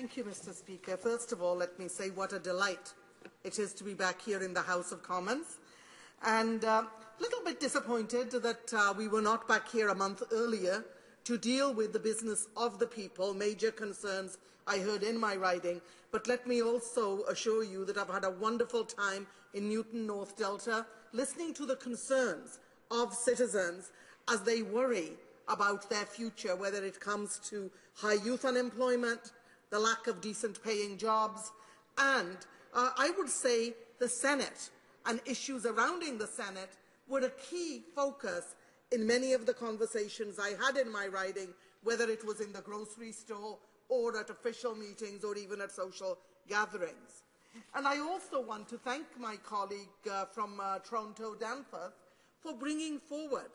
Thank you, Mr. Speaker. First of all, let me say what a delight it is to be back here in the House of Commons. And a little bit disappointed that we were not back here a month earlier to deal with the business of the people, major concerns I heard in my riding. But let me also assure you that I've had a wonderful time in Newton North Delta, listening to the concerns of citizens as they worry about their future, whether it comes to high youth unemployment, the lack of decent paying jobs, and I would say the Senate and issues surrounding the Senate were a key focus in many of the conversations I had in my riding, whether it was in the grocery store or at official meetings or even at social gatherings. And I also want to thank my colleague from Toronto, Danforth, for bringing forward,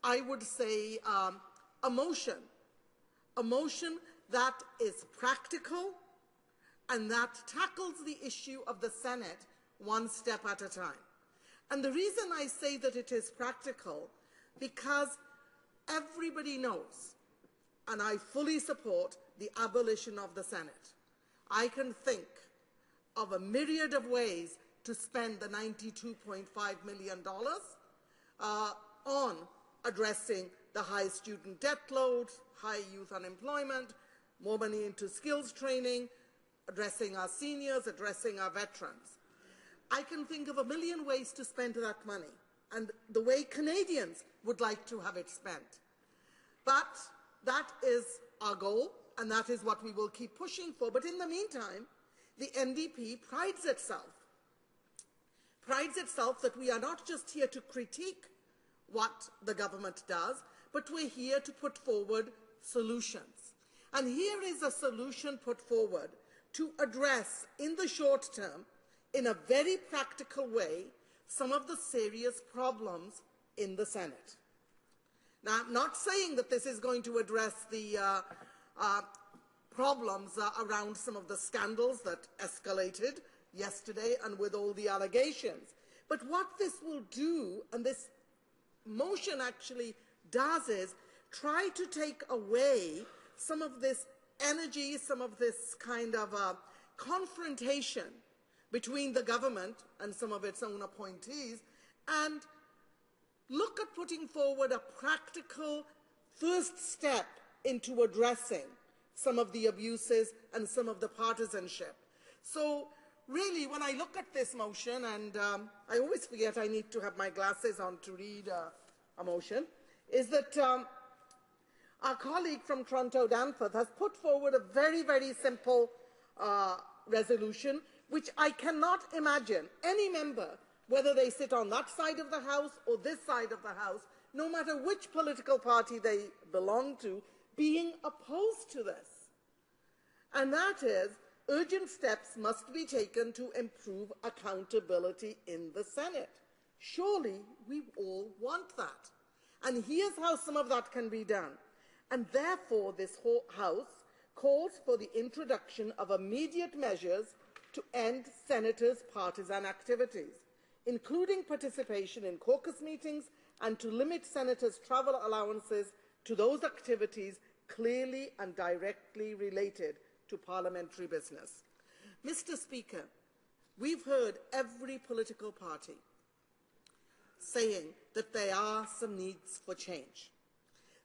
I would say, a motion that is practical and that tackles the issue of the Senate one step at a time. And the reason I say that it is practical, because everybody knows, and I fully support, the abolition of the Senate. I can think of a myriad of ways to spend the $92.5 million on addressing the high student debt load, high youth unemployment, more money into skills training, addressing our seniors, addressing our veterans. I can think of a million ways to spend that money and the way Canadians would like to have it spent. But that is our goal, and that is what we will keep pushing for. But in the meantime, the NDP prides itself that we are not just here to critique what the government does, but we're here to put forward solutions. And here is a solution put forward to address, in the short term, in a very practical way, some of the serious problems in the Senate. Now, I'm not saying that this is going to address the problems around some of the scandals that escalated yesterday and with all the allegations. But what this will do, and this motion actually does, is try to take away some of this energy, some of this kind of confrontation between the government and some of its own appointees, and look at putting forward a practical first step into addressing some of the abuses and some of the partisanship. So really, when I look at this motion, and I always forget I need to have my glasses on to read a motion, is that our colleague from Toronto Danforth has put forward a very, very simple resolution, which I cannot imagine any member, whether they sit on that side of the House or this side of the House, no matter which political party they belong to, being opposed to this. And that is, urgent steps must be taken to improve accountability in the Senate. Surely we all want that. And here's how some of that can be done. And therefore, this whole House calls for the introduction of immediate measures to end senators' partisan activities, including participation in caucus meetings, and to limit senators' travel allowances to those activities clearly and directly related to parliamentary business. Mr. Speaker, we've heard every political party saying that there are some needs for change.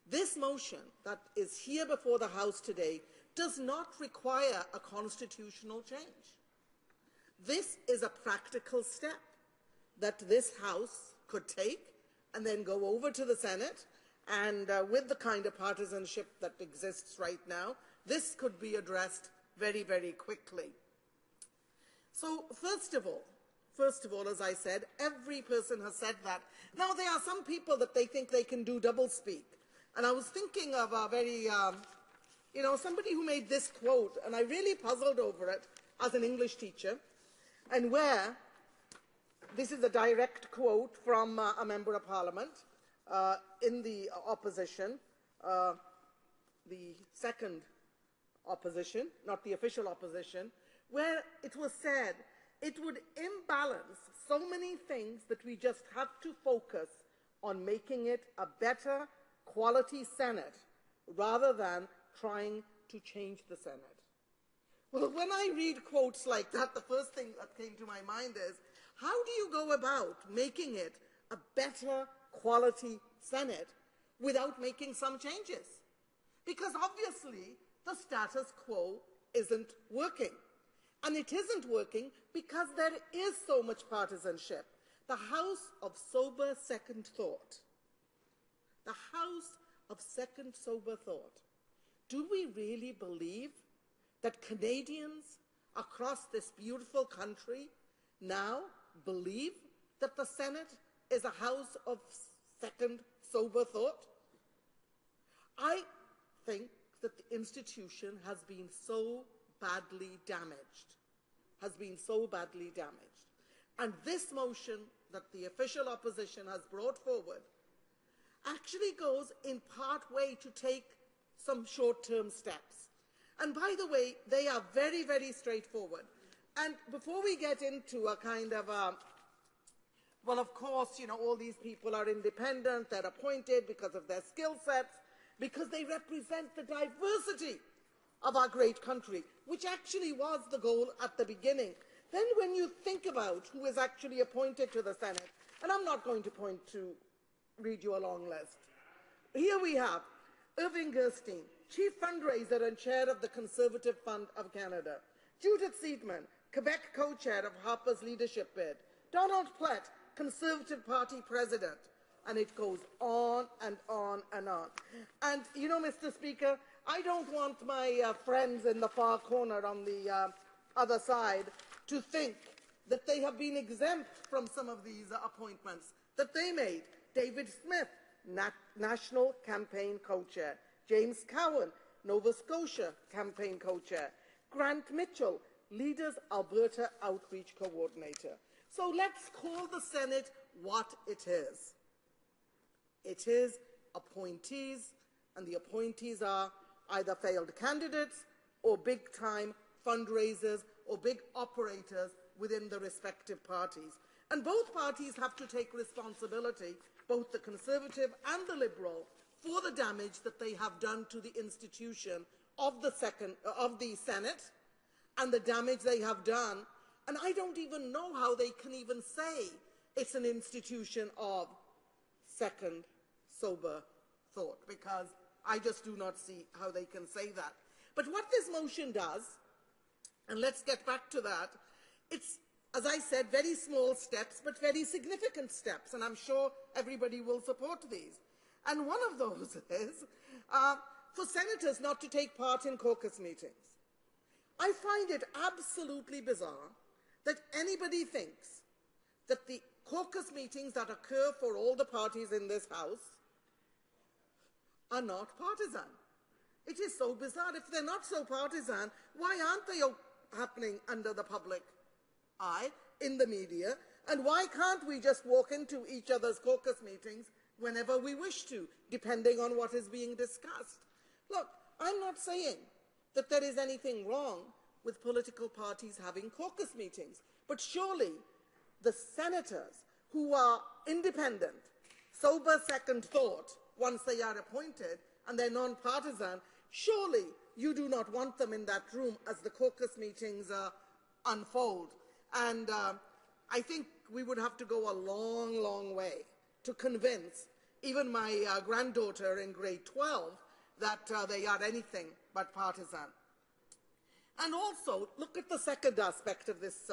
This motion that is here before the House today does not require a constitutional change. This is a practical step that this House could take and then go over to the Senate, and with the kind of partisanship that exists right now, this could be addressed very, very quickly. So first of all, as I said, every person has said that. Now, there are some people that they think they can do doublespeak. And I was thinking of a very, somebody who made this quote, and I really puzzled over it as an English teacher, and where this is a direct quote from a member of Parliament in the opposition, the second opposition, not the official opposition, where it was said it would imbalance so many things that we just have to focus on making it a better quality Senate rather than trying to change the Senate. Well, when I read quotes like that, the first thing that came to my mind is, how do you go about making it a better quality Senate without making some changes? Because obviously the status quo isn't working. And it isn't working because there is so much partisanship. The House of Sober Second Thought. The House of Second Sober Thought. Do we really believe that Canadians across this beautiful country now believe that the Senate is a house of second sober thought? I think that the institution has been so badly damaged, And this motion that the official opposition has brought forward actually goes in part way to take some short-term steps. And by the way, they are very, very straightforward. And before we get into a kind of well, of course, all these people are independent, they're appointed because of their skill sets, because they represent the diversity of our great country, which actually was the goal at the beginning. Then when you think about who is actually appointed to the Senate, and I'm not going to read you a long list. Here we have Irving Gerstein, Chief Fundraiser and Chair of the Conservative Fund of Canada. Judith Seidman, Quebec Co-Chair of Harper's Leadership Bid. Donald Plett, Conservative Party President. And it goes on and on and on. And, Mr. Speaker, I don't want my friends in the far corner on the other side to think that they have been exempt from some of these appointments that they made. David Smith, National Campaign Co-Chair. James Cowan, Nova Scotia Campaign Co-Chair. Grant Mitchell, Leaders Alberta Outreach Coordinator. So let's call the Senate what it is. It is appointees, and the appointees are either failed candidates or big-time fundraisers or big operators within the respective parties. And both parties have to take responsibility, both the Conservative and the Liberal, for the damage that they have done to the institution of the Senate and the damage they have done. And I don't even know how they can even say it's an institution of second sober thought, because I just do not see how they can say that. But what this motion does, and let's get back to that, it's, as I said, very small steps, but very significant steps, and I'm sure everybody will support these. And one of those is for senators not to take part in caucus meetings. I find it absolutely bizarre that anybody thinks that the caucus meetings that occur for all the parties in this House are not partisan. It is so bizarre. If they're not so partisan, why aren't they happening under the public eye, in the media? And why can't we just walk into each other's caucus meetings whenever we wish to, depending on what is being discussed? Look, I'm not saying that there is anything wrong with political parties having caucus meetings, but surely the senators who are independent, sober second thought, once they are appointed, and they're non-partisan, surely you do not want them in that room as the caucus meetings unfold. And I think we would have to go a long, long way to convince even my granddaughter in grade 12 that they are anything but partisan. And also, look at the second aspect of this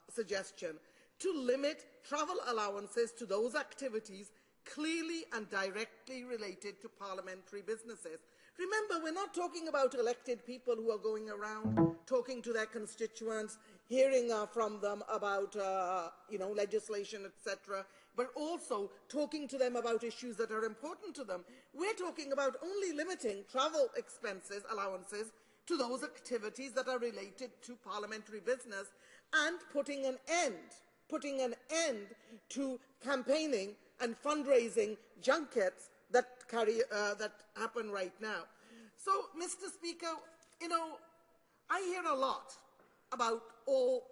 suggestion, to limit travel allowances to those activities clearly and directly related to parliamentary businesses. Remember, we're not talking about elected people who are going around talking to their constituents, hearing from them about legislation, etc., but also talking to them about issues that are important to them. We're talking about only limiting travel expenses, allowances, to those activities that are related to parliamentary business, and putting an end to campaigning and fundraising junkets that happen right now. So, Mr. Speaker, I hear a lot about all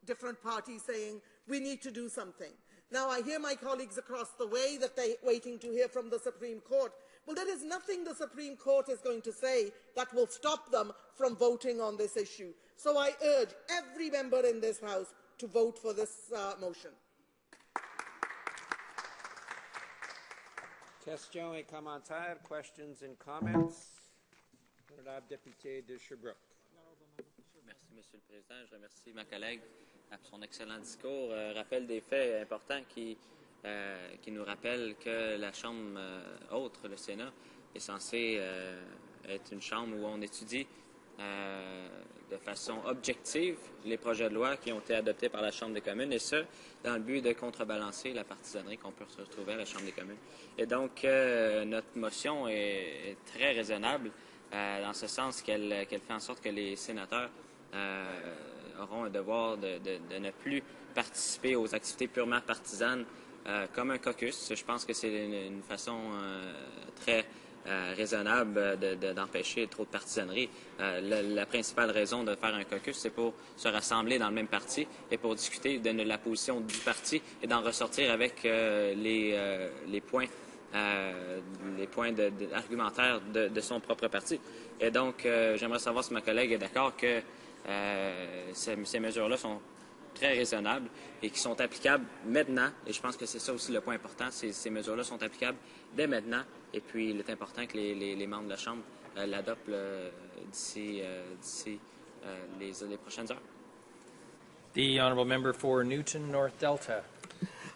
different parties saying we need to do something. Now, I hear my colleagues across the way that they're waiting to hear from the Supreme Court, Well, there is nothing the Supreme Court is going to say that will stop them from voting on this issue. So I urge every member in this House to vote for this motion. Questions et commentaires, questions and comments. Honorable député de Sherbrooke. Merci, Monsieur le Président. Je remercie ma collègue pour son excellent discours. Rappel des faits importants qui nous rappellent que la Chambre haute, le Sénat, est censée être une chambre où on étudie de façon objective les projets de loi qui ont été adoptés par la Chambre des communes, et ce, dans le but de contrebalancer la partisanerie qu'on peut se retrouver à la Chambre des communes. Et donc, notre motion est très raisonnable dans ce sens qu'elle fait en sorte que les sénateurs auront un devoir de ne plus participer aux activités purement partisanes comme un caucus. Je pense que c'est une façon très raisonnable d'empêcher trop de partisanerie. La principale raison de faire un caucus, c'est pour se rassembler dans le même parti et pour discuter de la position du parti et d'en ressortir avec les points argumentaires de son propre parti. Et donc, j'aimerais savoir si ma collègue est d'accord que ces mesures-là sont très raisonnables et qui sont applicables maintenant. Et je pense que c'est ça aussi le point important. Ces mesures-là sont applicables dès maintenant. Et puis, il est important que les membres de la Chambre l'adoptent d'ici les prochaines heures. The honourable member for Newton North Delta.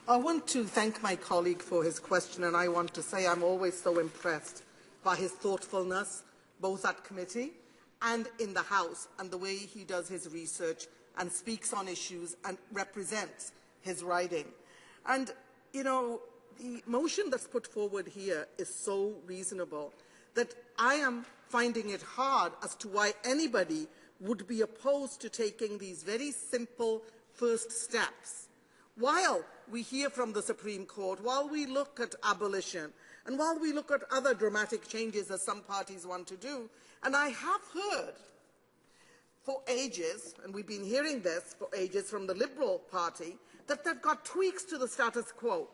I want to thank my colleague for his question, and I want to say I'm always so impressed by his thoughtfulness, both at committee and in the House, and the way he does his research and speaks on issues and represents his riding. And, you know, the motion that's put forward here is so reasonable that I am finding it hard as to why anybody would be opposed to taking these very simple first steps. While we hear from the Supreme Court, while we look at abolition, and while we look at other dramatic changes as some parties want to do, and I have heard for ages, and we've been hearing this for ages from the Liberal Party, that they've got tweaks to the status quo,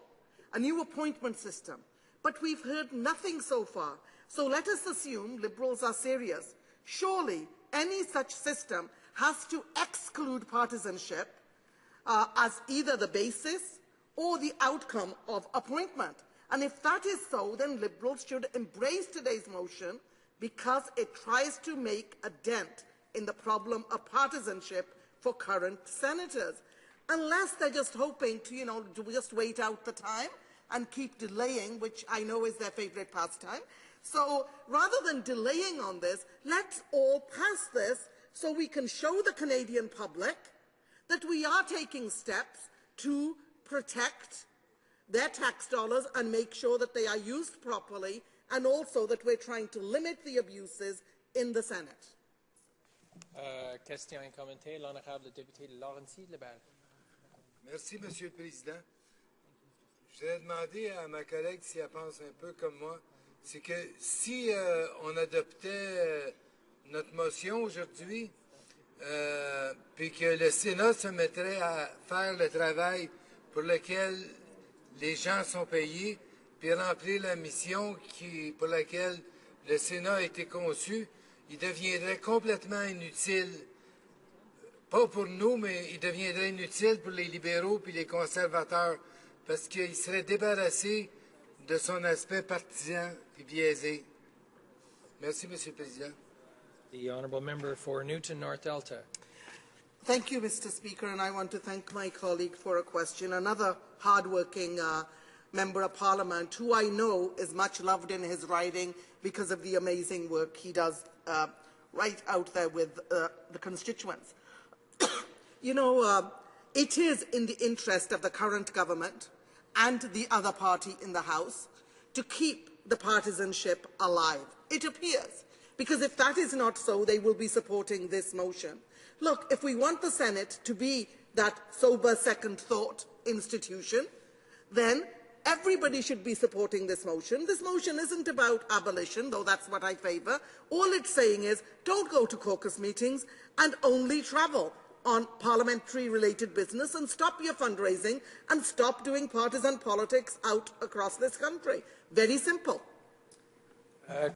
a new appointment system. But we've heard nothing so far. So let us assume Liberals are serious. Surely any such system has to exclude partisanship as either the basis or the outcome of appointment. And if that is so, then Liberals should embrace today's motion because it tries to make a dent in the problem of partisanship for current senators. Unless they're just hoping to, just wait out the time and keep delaying, which I know is their favourite pastime. So rather than delaying on this, let's all pass this so we can show the Canadian public that we are taking steps to protect their tax dollars and make sure that they are used properly, and also that we're trying to limit the abuses in the Senate. Question et commentaire, l'honorable député de Laurentides-Lebel. Merci, Monsieur le Président. Je voudrais demander à ma collègue si elle pense un peu comme moi. C'est que si on adoptait notre motion aujourd'hui, puis que le Sénat se mettrait à faire le travail pour lequel les gens sont payés, puis remplir la mission pour laquelle le Sénat a été conçu, il deviendrait complètement inutile. Pas pour nous, mais il deviendrait inutile pour les libéraux puis les conservateurs, parce qu'il serait débarrassé de son aspect partisan et biaisé. Merci, Monsieur le Président. The honourable member for Newton North Delta. Thank you, Mr. Speaker, and I want to thank my colleague for a question. Another hard-working Member of Parliament who I know is much loved in his riding because of the amazing work he does right out there with the constituents. It is in the interest of the current government and the other party in the House to keep the partisanship alive. It appears, because if that is not so, they will be supporting this motion. Look, if we want the Senate to be that sober second thought institution, then everybody should be supporting this motion. This motion isn't about abolition, though that's what I favour. All it's saying is don't go to caucus meetings and only travel on parliamentary-related business, and stop your fundraising and stop doing partisan politics out across this country. Very simple.